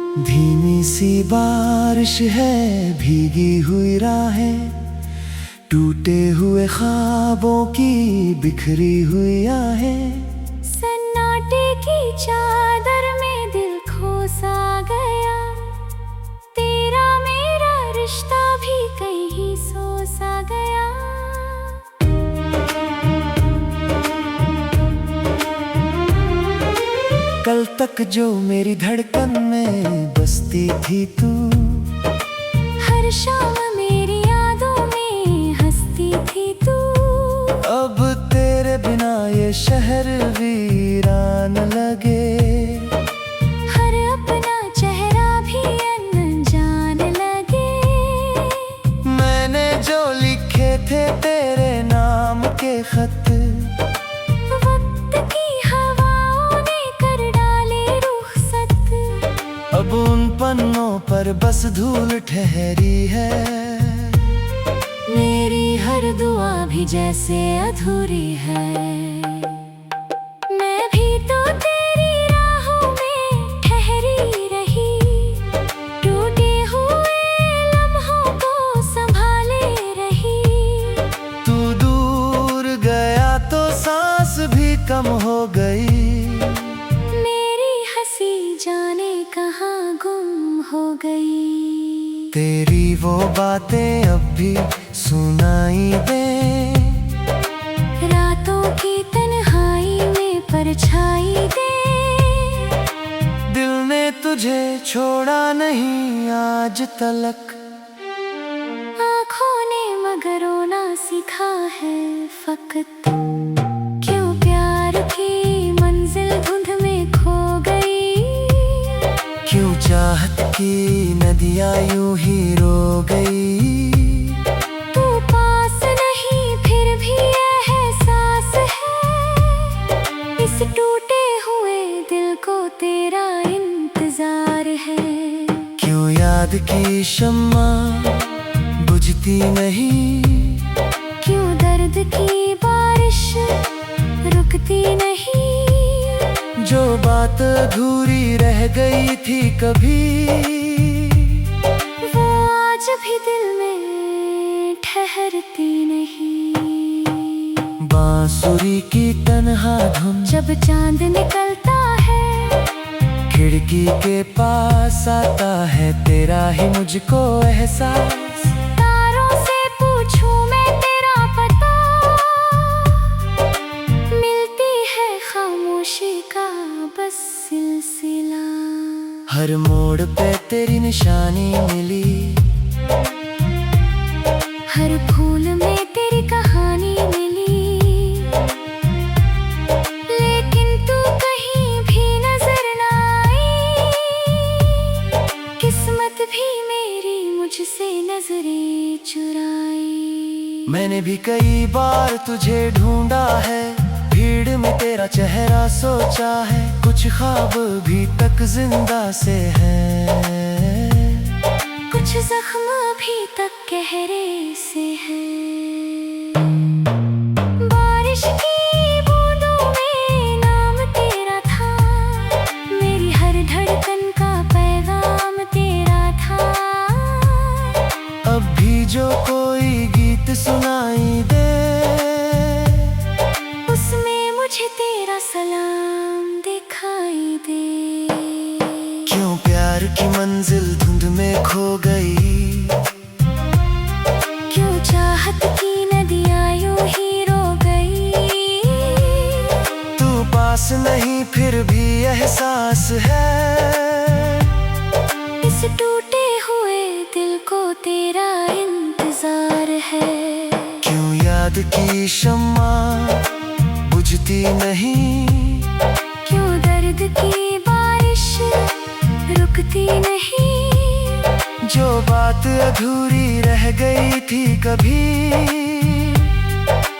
धीमी सी बारिश है, भीगी हुई राहें, टूटे हुए ख्वाबों की बिखरी हुई आहें। सन्नाटे की चादर में दिल खो सा गया, तेरा मेरा रिश्ता भी कहीं सो सा गया। कल तक जो मेरी धड़कन में बसती थी तू, हर शाम मेरी यादों में हंसती थी तू। अब तेरे बिना ये शहर वीरान लगे, हर अपना चेहरा भी अनजान लगे। मैंने जो लिखे थे तेरे नाम के खत, अब उन पन्नों पर बस धूल ठहरी है। मेरी हर दुआ भी जैसे अधूरी है। मैं भी तो तेरी राहों में ठहरी रही, टूटे हुए लम्हों को संभाले रही। तू दूर गया तो सांस भी कम हो गई, हो गई। तेरी वो बातें अब भी सुनाई दे, रातों की तन्हाई में परछाई दे। दिल ने तुझे छोड़ा नहीं आज तलक, आँखों ने मगर रोना सीखा है फकत। क्यों प्यार की मंजिल धुंध में खो गई, क्यों चाहत की नदियाँ यूं ही रो गई। तू पास नहीं फिर भी एहसास है, इस टूटे हुए दिल को तेरा इंतजार है। क्यों याद की शम्मा बुझती नहीं, क्यों दर्द की बारिश रुकती नहीं। जो बात अधूरी रह गई थी कभी, वो आज भी दिल में ठहरती नहीं। बांसुरी की तन्हा धुन जब चांद निकलता है, खिड़की के पास आता है तेरा ही मुझको एहसास। तारों से पूछूं मैं तेरा पता, मिलती है खामोशी का बस सिलसिला। हर मोड़ पे तेरी निशानी मिली, हर फूल में तेरी कहानी मिली। लेकिन तू कहीं भी नजर ना आई, किस्मत भी मेरी मुझसे नजरें चुराई। मैंने भी कई बार तुझे ढूंढा है, भीड़ में तेरा चेहरा सोचा है। कुछ ख्वाब भी तक जिंदा से हैं, कुछ जख्म भी तक गहरे से है। बारिश की बूंदों में नाम तेरा था, मेरी हर धड़कन का पैगाम तेरा था। अब भी जो कोई गीत सुनाई दे, उसमें मुझे तेरा सलाम दिखाई दे। क्यों प्यार की मंजिल धुंध में खो गई, क्यों चाहत की नदियाँ यूं ही रो गई। तू पास नहीं फिर भी एहसास है, इस टूटे हुए दिल को तेरा इंतजार है। क्यों याद की शम्मा बुझती नहीं, क्यों दर्द की बारिश रुकती नहीं। जो बात अधूरी रह गई थी कभी,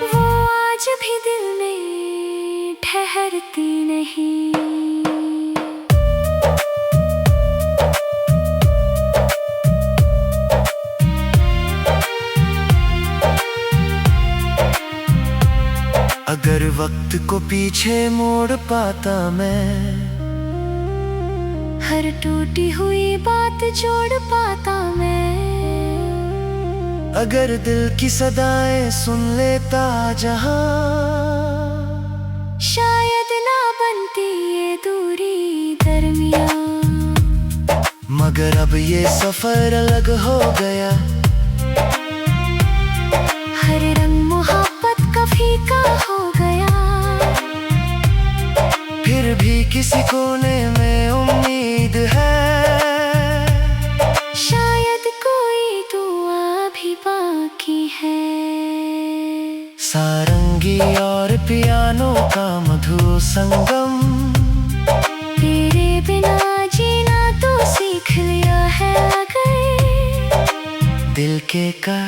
वो आज भी दिल में ठहरती नहीं। अगर वक्त को पीछे मोड़ पाता मैं, हर टूटी हुई बात जोड़ पाता मैं। अगर दिल की सदाएं सुन लेता जहां, शायद ना बनती ये दूरी दरमियां। मगर अब ये सफर अलग हो गया, हर रंग मोहब्बत का फीका हो गया। फिर भी किसी कोने में उम्मीद है, शायद कोई दुआ भी बाकी है। सारंगी और पियानो का मधुर संगम, तेरे बिना जीना तो सीख लिया है अगर दिल के का।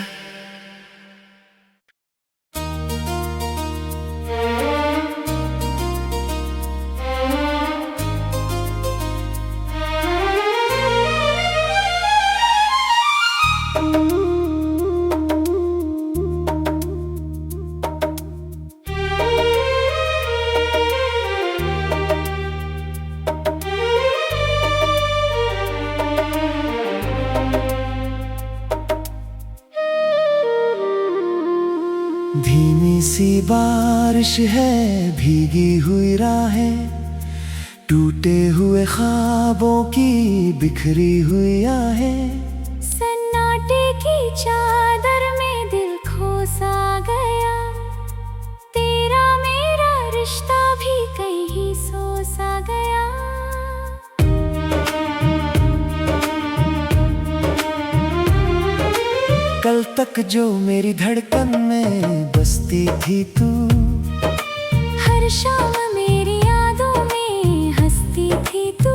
धीमी सी बारिश है, भीगी हुई राहें, टूटे हुए ख्वाबों की बिखरी हुई आहें। सन्नाटे की चादर में दिल खो सा गया, तेरा मेरा रिश्ता भी कहीं सो सा गया। कल तक जो मेरी धड़कन में बसती थी तू, हर शाम मेरी यादों में हंसती थी तू।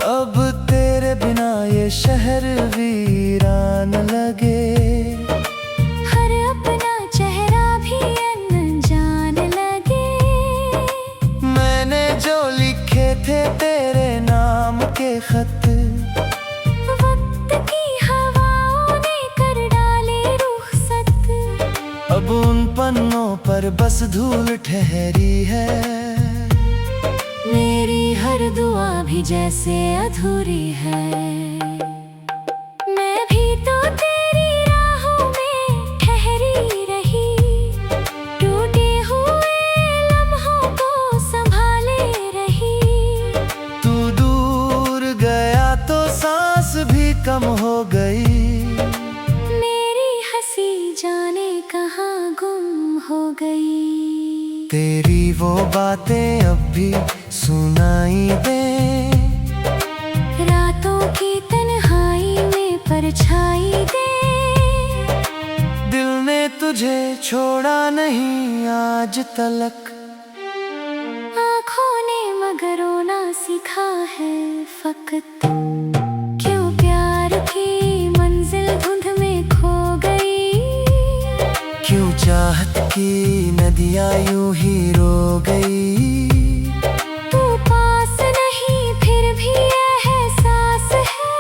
अब तेरे बिना ये शहर वीरान लगे, हर अपना चेहरा भी अनजान लगे। मैंने जो लिखे थे तेरे नाम के खत, अब उन पन्नों पर बस धूल ठहरी है। मेरी हर दुआ भी जैसे अधूरी है। मैं भी तो तेरी राहों में ठहरी रही, टूटे हुए लम्हों को संभाले रही। तू दूर गया तो सांस भी कम हो गई, जाने कहाँ गुम हो गई। तेरी वो बातें अब भी सुनाई दे, रातों की तन्हाई में परछाई दे। दिल ने तुझे छोड़ा नहीं आज तलक, आँखों ने मगर रोना सीखा है फकत। क्यों प्यार की मंजिल धुंध में खो गई, क्यों चाहत की नदियाँ यूं ही रो गई। तू पास नहीं फिर भी एहसास है,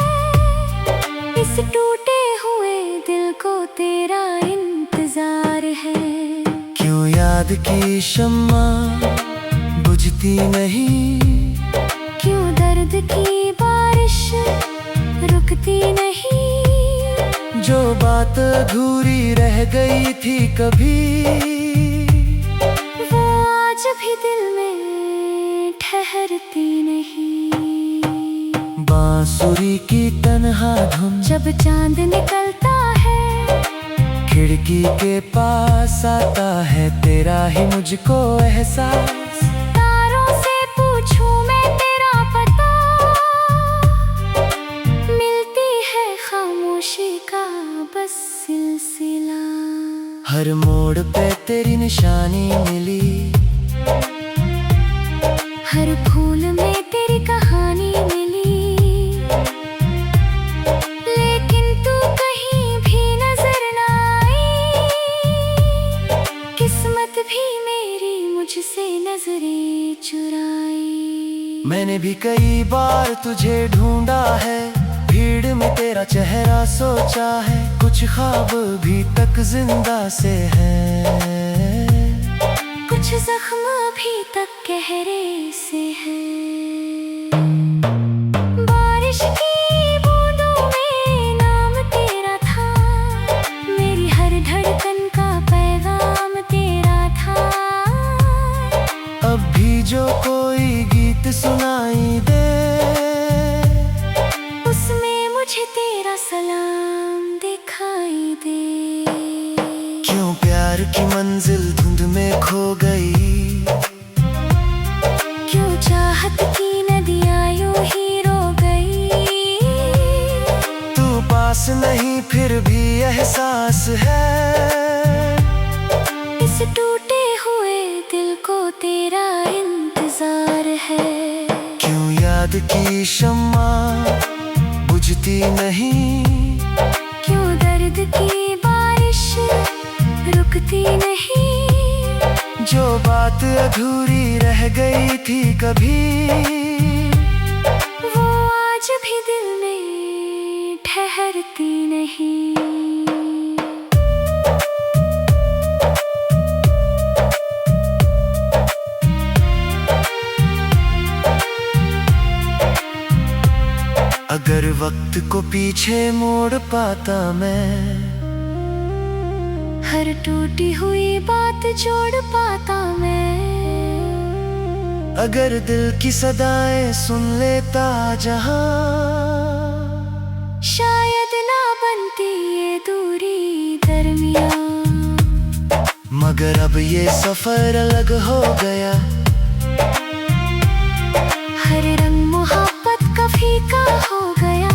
इस टूटे हुए दिल को तेरा इंतजार है। क्यों याद की शम्मा बुझती नहीं, क्यों दर्द की बारिश रुकती नहीं। जो बात अधूरी रह गई थी कभी, वो आज भी दिल में ठहरती नहीं। बांसुरी की तन्हा धुन जब चांद निकलता है, खिड़की के पास आता है तेरा ही मुझको एहसास। तारों से पूछूं मैं तेरा पता, मिलती है खामोशी का बस सिलसिला। हर मोड़ पे तेरी निशानी मिली, हर फूल में तेरी कहानी मिली। लेकिन तू कहीं भी नजर ना आई, किस्मत भी मेरी मुझसे नजरें चुराई। मैंने भी कई बार तुझे ढूंढा है, भीड़ में तेरा चेहरा सोचा है। कुछ ख्वाब भी तक जिंदा से है, कुछ जख्म भी तक गहरे से है। प्यार की मंजिल धुंध में खो गई। क्यों चाहत की नदियाँ यूं ही रो गई। तू पास नहीं फिर भी एहसास है। इस टूटे हुए दिल को तेरा इंतजार है। क्यों याद की शम्मा बुझती नहीं। क्यों दर्द की बारिश रुकती नहीं। जो बात अधूरी रह गई थी कभी, वो आज भी दिल में ठहरती नहीं। अगर वक्त को पीछे मोड़ पाता मैं, हर टूटी हुई बात जोड़ पाता मैं। अगर दिल की सदाएं सुन लेता जहां, शायद ना बनती ये दूरी दरमियां। मगर अब ये सफर अलग हो गया। हर रंग मोहब्बत का फीका हो गया।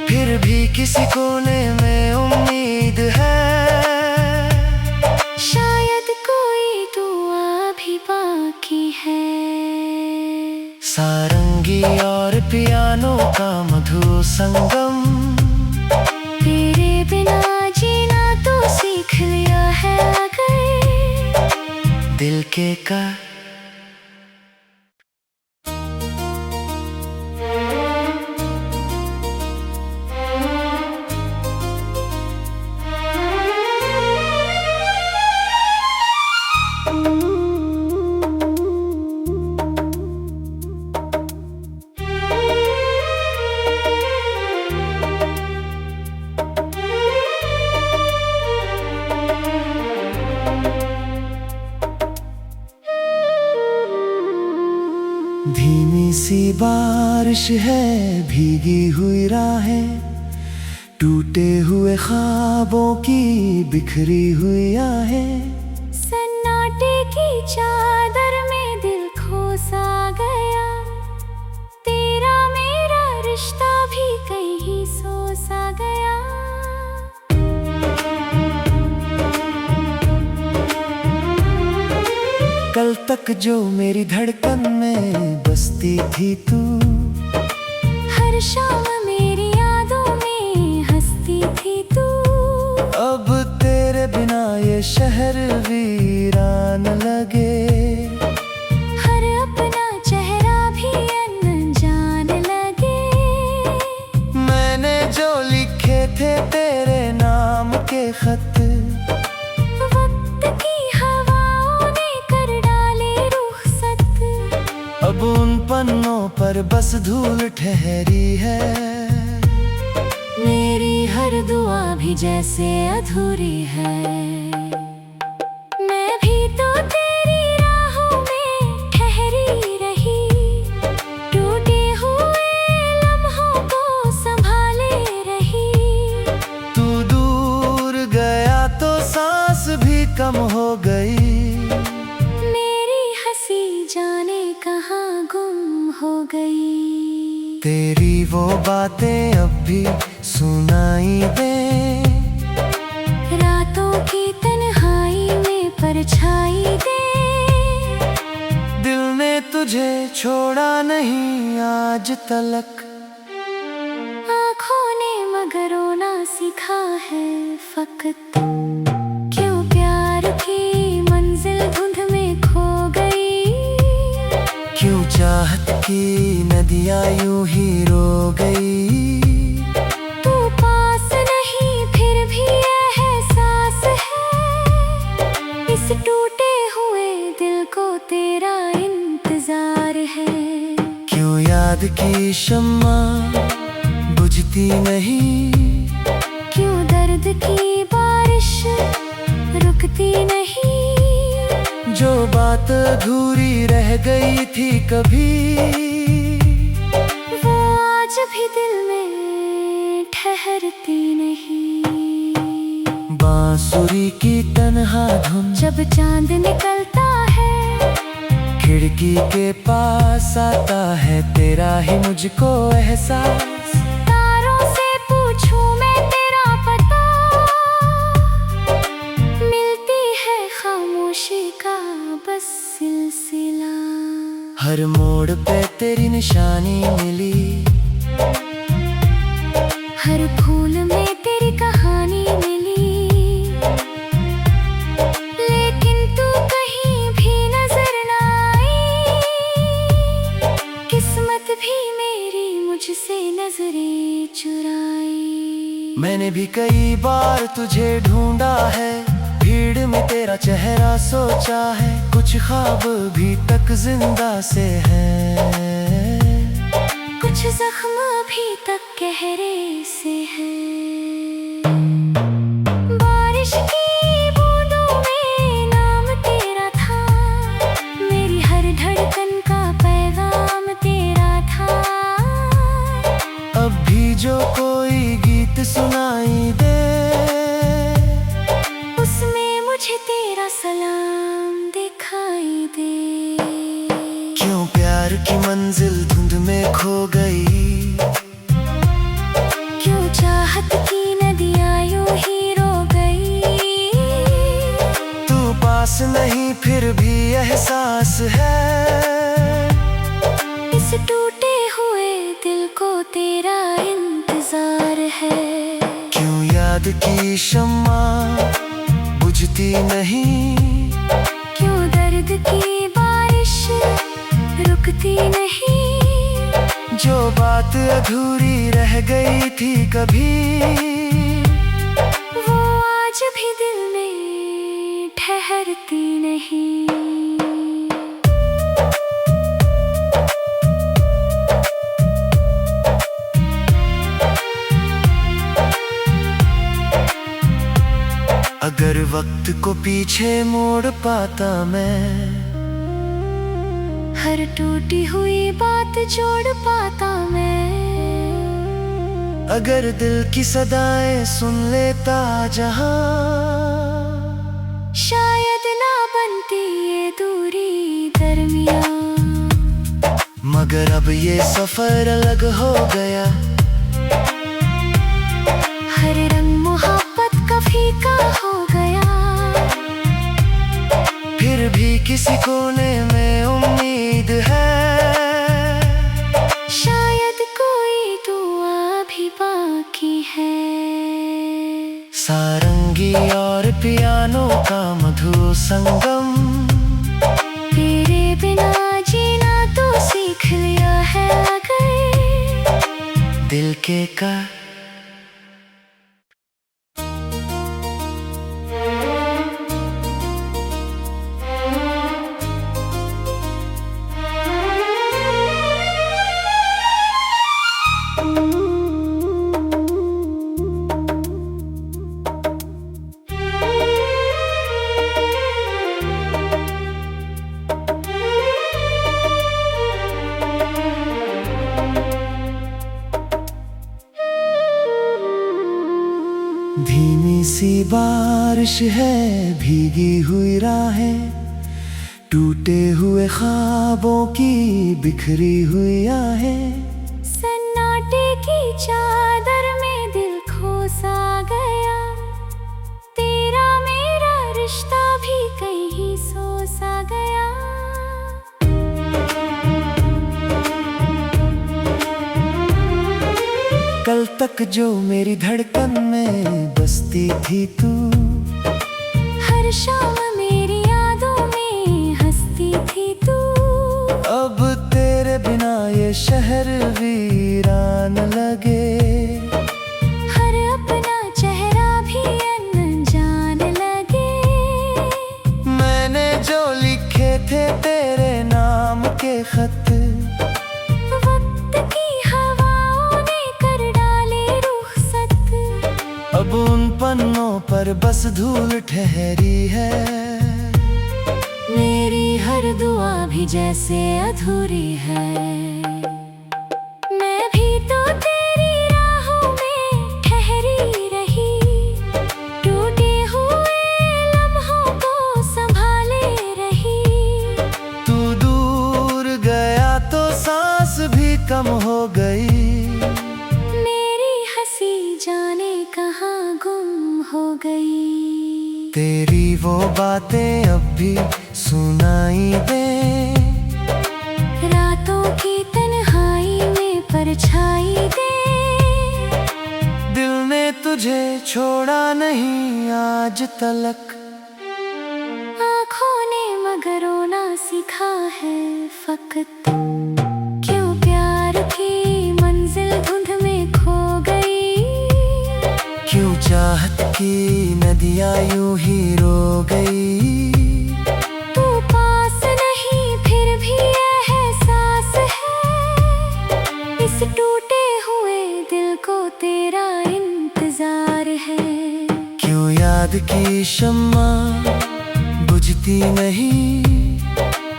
फिर भी किसी कोने में उम्मीद है। शायद कोई दुआ भी बाकी है। सारंगी और पियानो का मधुर संगम, तेरे बिना जीना तो सीख लिया है अगर दिल के का। धीमी सी बारिश है, भीगी हुई राहें, टूटे हुए ख्वाबों की बिखरी हुई आहें। सन्नाटे की चादर में दिल खो सा गया। तेरा मेरा रिश्ता भी कहीं सो सा गया। कल तक जो मेरी धड़कन में बसती थी तू, हर शाम मेरी यादों में हंसती थी तू। अब तेरे बिना ये शहर वीरान लगे। हर अपना चेहरा भी अनजान लगे। मैंने जो लिखे थे तेरे नाम के खत, वक्त की हवाओं ने कर डाले रुखसत। अब उन पन्नों पर बस धूल ठहरी है। मेरी हर दुआ भी जैसे अधूरी है। मैं भी तो तेरी राहों में ठहरी रही। टूटे हुए लम्हों को संभाले रही। तू दूर गया तो सांस भी कम हो गई। मेरी हंसी जाने कहाँ गुम हो गई। तेरी वो बातें अब भी सुनाई दे। रातों की तन्हाई में परछाई दे। दिल ने तुझे छोड़ा नहीं आज तलक। आँखों ने मगर रोना सीखा है फकत। क्यों प्यार की मंजिल धुंध में खो गई। क्यों चाहत की नदियाँ यूं ही रो गई। तू पास नहीं फिर भी एहसास है। इस टूटे हुए दिल को तेरा इंतजार है। क्यों याद की शम्मा बुझती नहीं। क्यों दर्द की बारिश रुकती नहीं। जो बात अधूरी रह गई थी कभी, वो आज भी दिल में ठहरती नहीं। बांसुरी की तन्हा धुन जब चांद निकलता है, खिड़की के पास आता है तेरा ही मुझको एहसास। तारों से पूछूं मैं तेरा पता, मिलती है खामोशी का बस सिलसिला। हर मोड़ पे तेरी निशानी मिली, हर फूल में तेरी कहानी मिली, लेकिन तू कहीं भी नजर ना आई। किस्मत भी मेरी मुझसे नजरें चुराई। मैंने भी कई बार तुझे ढूंढा है, भीड़ में तेरा चेहरा सोचा है, कुछ ख्वाब भी तक जिंदा से है, कुछ जख्म भी तक गहरे से है। बारिश की बूंदों में नाम तेरा था, मेरी हर धड़कन का पैगाम तेरा था। अब भी जो कोई गीत सुनाई दे, उसमें मुझे तेरा सलाम दिखाई दे। क्यों प्यार की मंजिल धुंध में खो गई, क्यों चाहत की नदियाँ यूं ही रो गई। तू पास नहीं फिर भी एहसास है, इस टूटे हुए दिल को तेरा इंतजार है। क्यों याद की शम्मा बुझती नहीं, क्यों दर्द की बारिश रुकती नहीं। जो बात अधूरी रह गई थी कभी, वो आज भी दिल में ठहरती नहीं। अगर वक्त को पीछे मोड़ पाता मैं, हर टूटी हुई बात जोड़ पाता मैं। अगर दिल की सदाएं सुन लेता जहां, शायद ना बनती ये दूरी दरमियां। मगर अब ये सफर अलग हो गया, हर रंग मोहब्बत का फीका हो गया। फिर भी किसी कोने में उम्मीद है, शायद कोई दुआ भी बाकी है। सारंगी और पियानो का मधुर संगम, तेरे बिना जीना तो सीख लिया है अगर दिल के का। धीमी सी बारिश है, भीगी हुई राहें, टूटे हुए ख्वाबों की बिखरी हुई आहें। सन्नाटे की चादर में दिल खो सा गया, तेरा मेरा रिश्ता भी कहीं सो सा गया। कल तक जो मेरी धड़कन में बसती थी तू, हर शाम मेरी यादों में हंसती थी तू। अब तेरे बिना ये शहर वीरान लगे, हर अपना चेहरा भी अनजान लगे। मैंने जो लिखे थे तेरे नाम के खत, वक्त की हवाओं ने कर डाली रुखसत। अब उन पन्नों पर बस धूल ठहरी है। मेरी हर दुआ भी जैसे अधूरी है। मैं भी तो तेरी राहों में ठहरी रही, टूटे हुए गई। मेरी हंसी जाने कहाँ गुम हो गई। तेरी वो बातें अब भी सुनाई दे, रातों की तन्हाई में परछाई दे। दिल ने तुझे छोड़ा नहीं आज तलक, आँखों ने मगर रोना सीखा है फकत। क्यों प्यार की मंजिल धुंध में खो गई। क्यों चाहत की नदियाँ यूं ही रो गई। तू पास नहीं फिर भी एहसास है, इस टूटे हुए दिल को तेरा इंतजार है। क्यों याद की शम्मा बुझती नहीं,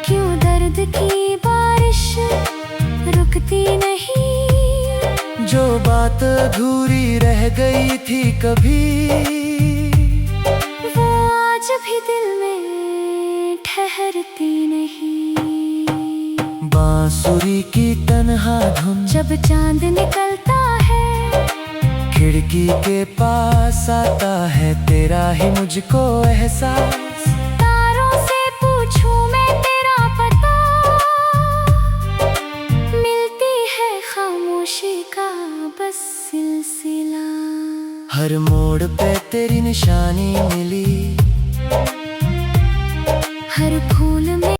क्यों दर्द की बारिश रुकती नहीं। जो बात अधूरी रह गई थी कभी, वो आज भी दिल में ठहरती नहीं। बांसुरी की तन्हा धुन जब चांद निकलता है, खिड़की के पास आता है तेरा ही मुझको एहसास। तारों से पूछूं मैं तेरा पता, मिलती है खामोशी का बस सिलसिला। हर मोड़ पे तेरी निशानी मिली,